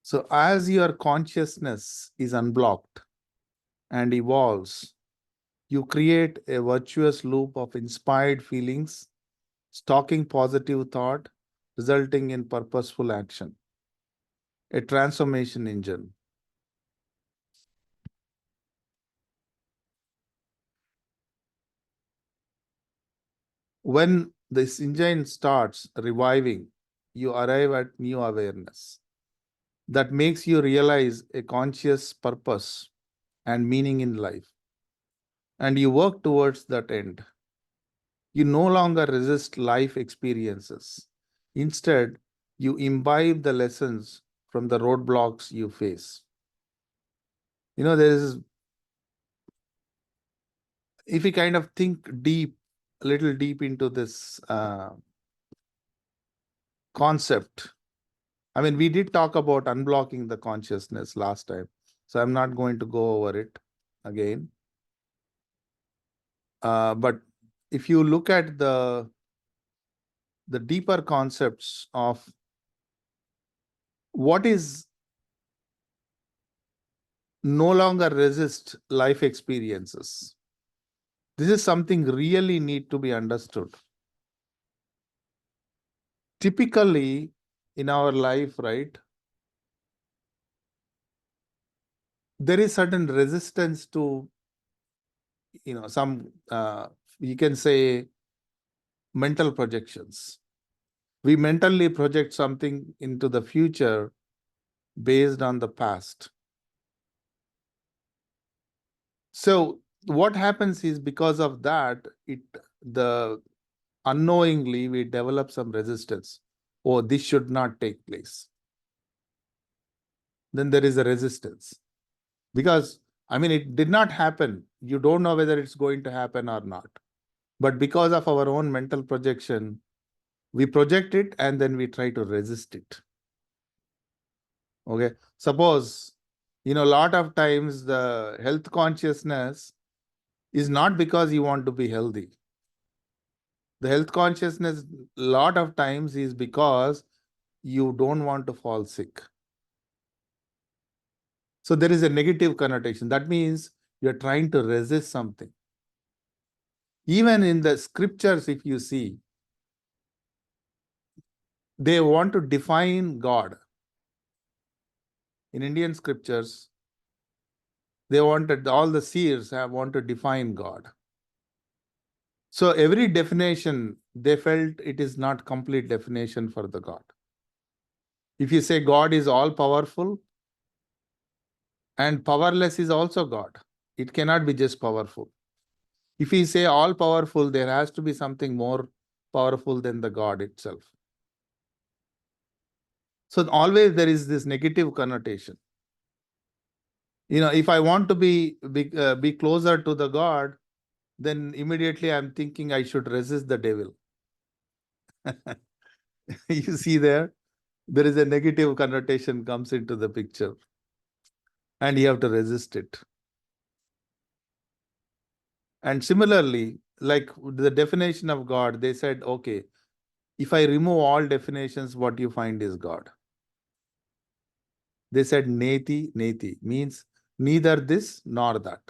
So as your consciousness is unblocked and evolves, you create a virtuous loop of inspired feelings, stalking positive thought, resulting in purposeful action, a transformation engine. When this engine starts reviving, you arrive at new awareness that makes you realize a conscious purpose and meaning in life. And you work towards that end. You no longer resist life experiences. Instead, you imbibe the lessons from the roadblocks you face. There is, if we kind of think deep, a little deep into this concept, I mean, we did talk about unblocking the consciousness last time, so I'm not going to go over it again. But if you look at the deeper concepts of what is no longer resist life experiences, this is something really need to be understood. Typically, in our life, right, there is certain resistance to, some, you can say, mental projections. We mentally project something into the future based on the past. So what happens is, because of that, unknowingly we develop some resistance. Oh, this should not take place. Then there is a resistance. Because, I mean, it did not happen. You don't know whether it's going to happen or not. But because of our own mental projection, we project it and then we try to resist it. Okay. Suppose, a lot of times the health consciousness is not because you want to be healthy. The health consciousness, a lot of times, is because you don't want to fall sick. So there is a negative connotation. That means you're trying to resist something. Even in the scriptures, if you see, they want to define God. In Indian scriptures, all the seers want to define God. So every definition, they felt it is not complete definition for the God. If you say God is all powerful, and powerless is also God, it cannot be just powerful. If we say all powerful, there has to be something more powerful than the God itself. So always there is this negative connotation. If I want to be closer to the God, then immediately I'm thinking I should resist the devil. You see there is a negative connotation comes into the picture, and you have to resist it. And similarly, like the definition of God, they said, okay, if I remove all definitions, what you find is God. They said neti, neti means neither this nor that.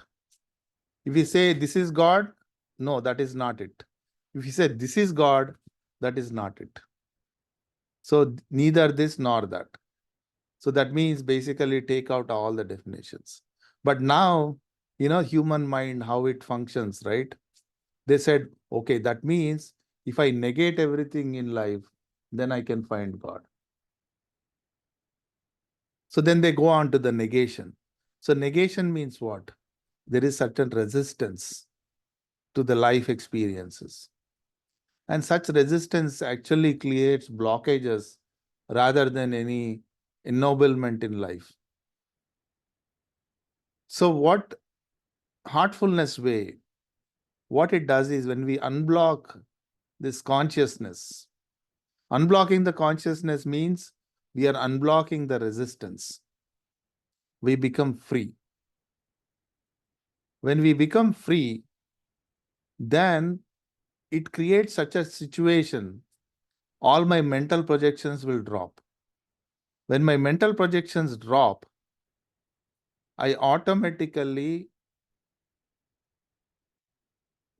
If you say this is God, no, that is not it. If you say this is God, that is not it. So neither this nor that. So that means basically take out all the definitions. But now, human mind, how it functions, right? They said, okay, that means if I negate everything in life, then I can find God. So then they go on to the negation. So negation means what? There is certain resistance to the life experiences. And such resistance actually creates blockages rather than any ennoblement in life. So what heartfulness way, what it does is, when we unblock this consciousness, unblocking the consciousness means we are unblocking the resistance. We become free. When we become free, then it creates such a situation, all my mental projections will drop. When my mental projections drop, I automatically,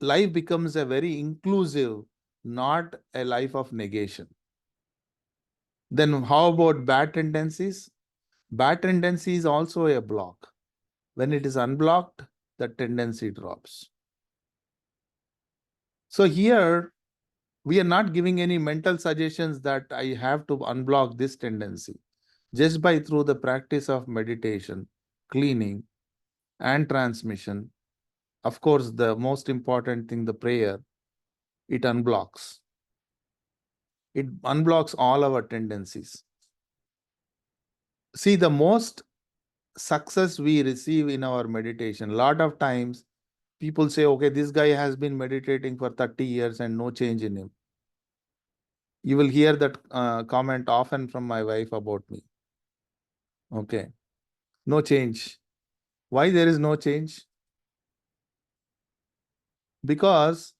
life becomes a very inclusive, not a life of negation. Then how about bad tendencies? Bad tendency is also a block. When it is unblocked, the tendency drops. So here, we are not giving any mental suggestions that I have to unblock this tendency. Just by through the practice of meditation, cleaning, and transmission, of course, the most important thing, the prayer, it unblocks. It unblocks all our tendencies. See, the most success we receive in our meditation, a lot of times people say, okay, this guy has been meditating for 30 years and no change in him. You will hear that comment often from my wife about me. Okay, no change. Why there is no change? Because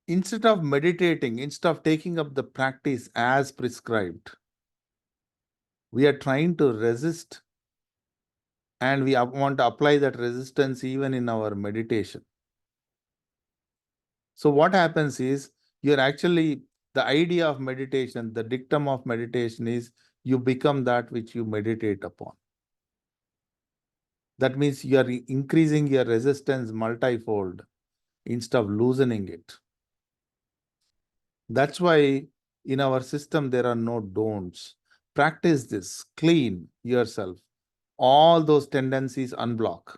instead of meditating, instead of taking up the practice as prescribed, we are trying to resist, and we want to apply that resistance even in our meditation. So what happens is, you're actually, the idea of meditation, the dictum of meditation is you become that which you meditate upon. That means you are increasing your resistance multifold instead of loosening it. That's why in our system there are no don'ts. Practice this, clean yourself. All those tendencies unblock.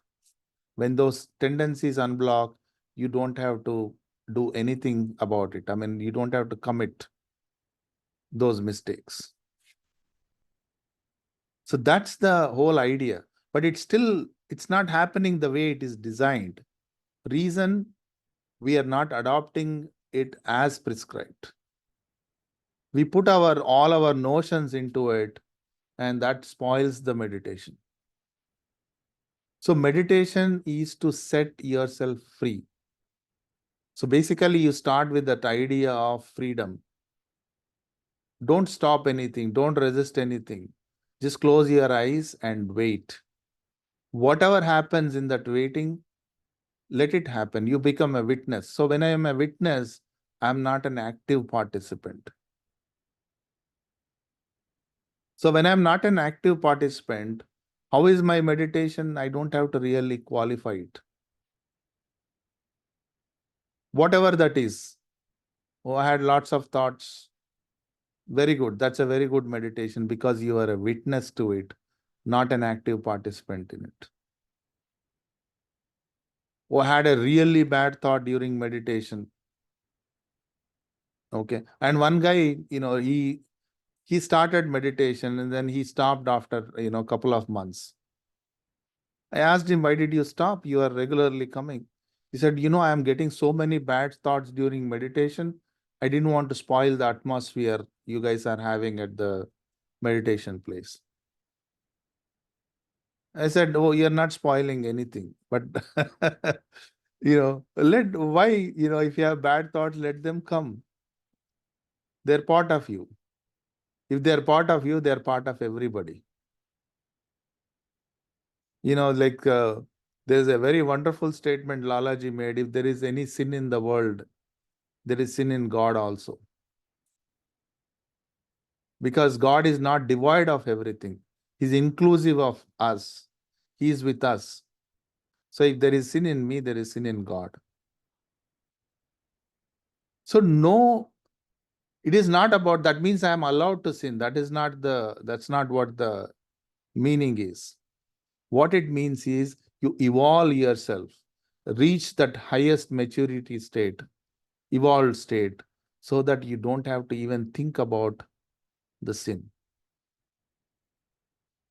When those tendencies unblock, you don't have to do anything about it. I mean, you don't have to commit those mistakes. So that's the whole idea. But it's not happening the way it is designed. Reason, we are not adopting it as prescribed. We put all our notions into it, and that spoils the meditation. So meditation is to set yourself free. So basically, you start with that idea of freedom. Don't stop anything. Don't resist anything. Just close your eyes and wait. Whatever happens in that waiting, let it happen. You become a witness. So when I am a witness, I'm not an active participant. So when I'm not an active participant, how is my meditation? I don't have to really qualify it. Whatever that is. Oh, I had lots of thoughts. Very good. That's a very good meditation because you are a witness to it, not an active participant in it. Oh, I had a really bad thought during meditation. Okay. And one guy, he started meditation and then he stopped after, a couple of months. I asked him, why did you stop? You are regularly coming. He said, I am getting so many bad thoughts during meditation. I didn't want to spoil the atmosphere you guys are having at the meditation place. I said, oh, you're not spoiling anything. But, if you have bad thoughts, let them come. They're part of you. If they're part of you, they're part of everybody. There's a very wonderful statement Lalaji made. If there is any sin in the world, there is sin in God also. Because God is not devoid of everything. He's inclusive of us. He is with us. So if there is sin in me, there is sin in God. So no, it is not about, that means I am allowed to sin. That's not what the meaning is. What it means is you evolve yourself, reach that highest maturity state, evolved state, so that you don't have to even think about the sin.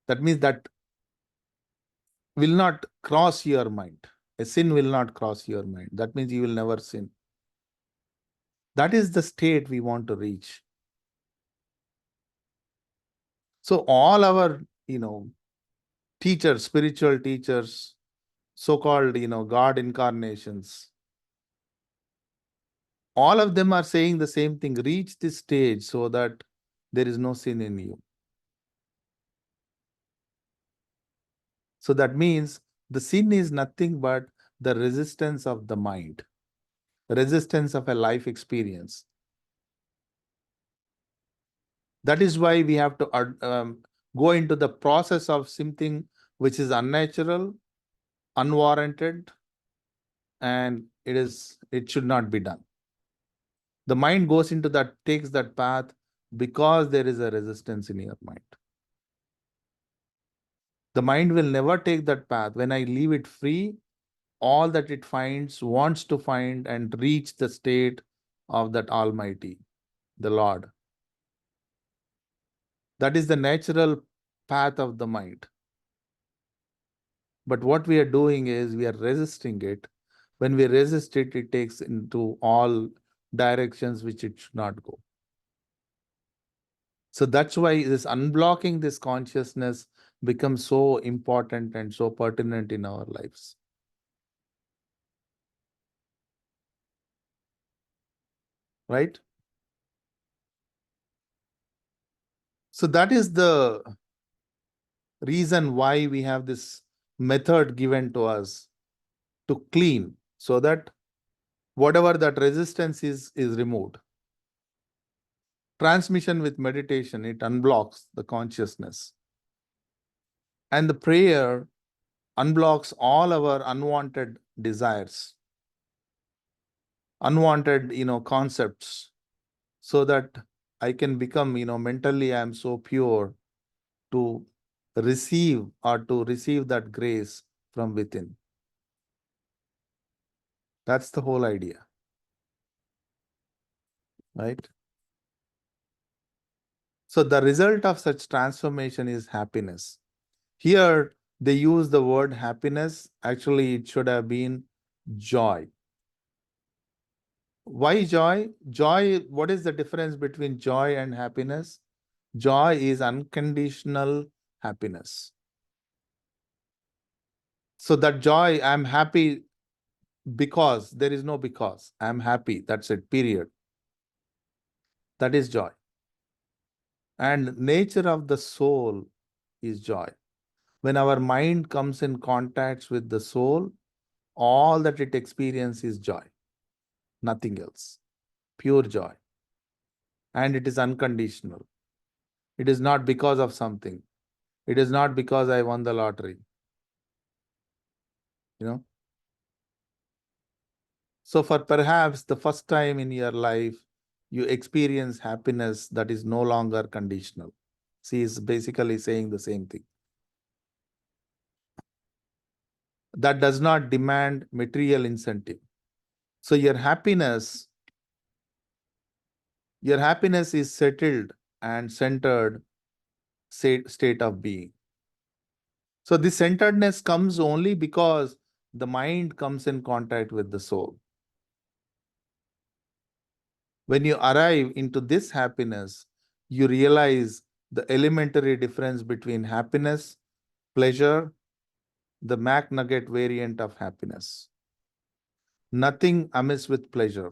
That means that will not cross your mind. A sin will not cross your mind. That means you will never sin. That is the state we want to reach. So all our, teachers, spiritual teachers, so-called, God incarnations, All of them are saying the same thing. Reach this stage so that there is no sin in you. So that means the sin is nothing but the resistance of the mind, resistance of a life experience. That is why we have to go into the process of something which is unnatural, unwarranted, and it should not be done. The mind goes into that, takes that path because there is a resistance in your mind. The mind will never take that path. When I leave it free, all that it finds, wants to find and reach the state of that Almighty, the Lord. That is the natural path of the mind. But what we are doing is we are resisting it. When we resist it, it takes into all directions which it should not go. So that's why this unblocking this consciousness becomes so important and so pertinent in our lives. Right? So that is the reason why we have this method given to us to clean, so that whatever that resistance is removed. Transmission with meditation, it unblocks the consciousness. And the prayer unblocks all our unwanted desires, unwanted, concepts, so that I can become, mentally I am so pure to receive that grace from within. That's the whole idea. Right? So the result of such transformation is happiness. Here they use the word happiness. Actually, it should have been joy. Why joy? Joy, what is the difference between joy and happiness? Joy is unconditional happiness. So that joy, I'm happy because, there is no because. I'm happy. That's it, period. That is joy. And nature of the soul is joy. When our mind comes in contact with the soul, all that it experiences is joy. Nothing else. Pure joy. And it is unconditional. It is not because of something. It is not because I won the lottery. So for perhaps the first time in your life, you experience happiness that is no longer conditional. She is basically saying the same thing. That does not demand material incentive. So your happiness is settled and centered state of being. So this centeredness comes only because the mind comes in contact with the soul. When you arrive into this happiness, you realize the elementary difference between happiness, pleasure, the McNugget variant of happiness. Nothing amiss with pleasure.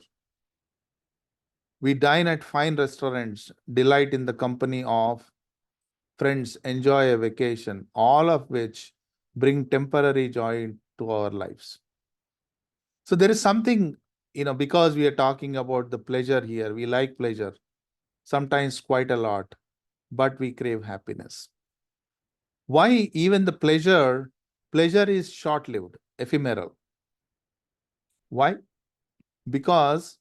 We dine at fine restaurants, delight in the company of friends, enjoy a vacation, all of which bring temporary joy to our lives. So there is something, because we are talking about the pleasure here, we like pleasure, sometimes quite a lot, but we crave happiness. Why even the pleasure is short-lived, ephemeral. Why? Because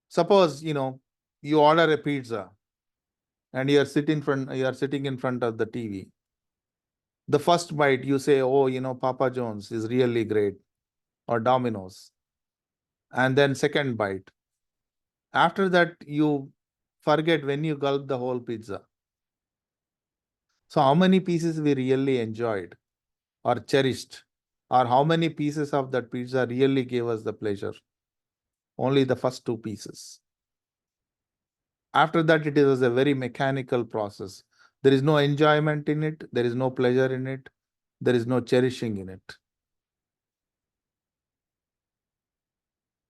suppose, you order a pizza and you are sitting in front of the TV. The first bite you say, oh, Papa John's is really great, or Domino's. And then second bite. After that, you forget when you gulp the whole pizza. So how many pieces we really enjoyed or cherished, or how many pieces of that pizza really gave us the pleasure? Only the first two pieces. After that, it is a very mechanical process. There is no enjoyment in it. There is no pleasure in it. There is no cherishing in it.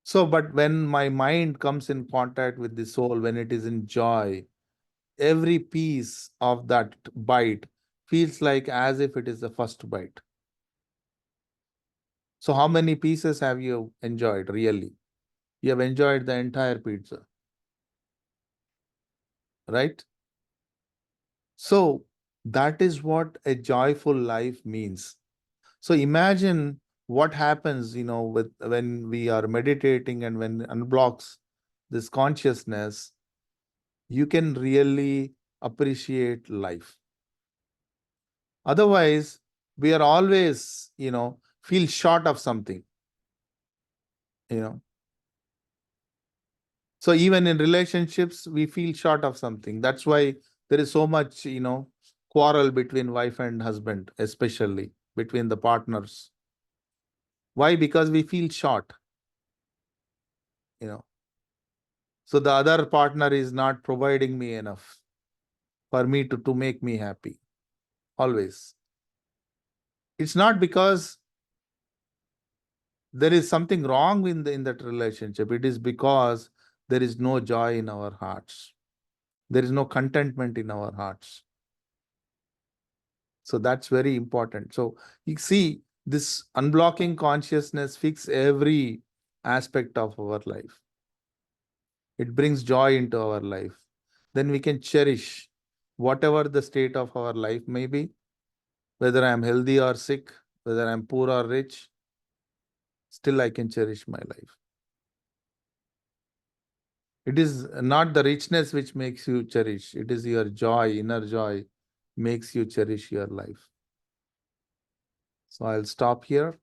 So, but when my mind comes in contact with the soul, when it is in joy, every piece of that bite feels like as if it is the first bite. So, how many pieces have you enjoyed really? You have enjoyed the entire pizza, right? So, that is what a joyful life means. So, imagine what happens, with when we are meditating and when unblocks this consciousness, you can really appreciate life. Otherwise, we are always, feel short of something, you know. So even in relationships, we feel short of something. That's why there is so much, quarrel between wife and husband, especially between the partners. Why? Because we feel short, you know. So the other partner is not providing me enough for me to make me happy. Always. It's not because there is something wrong in that relationship. It is because there is no joy in our hearts. There is no contentment in our hearts. So that's very important. So you see, this unblocking consciousness fix every aspect of our life. It brings joy into our life. Then we can cherish whatever the state of our life may be, whether I'm healthy or sick, whether I'm poor or rich, still I can cherish my life. It is not the richness which makes you cherish. It is your joy, inner joy, makes you cherish your life. So I'll stop here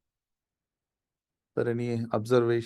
for any observation.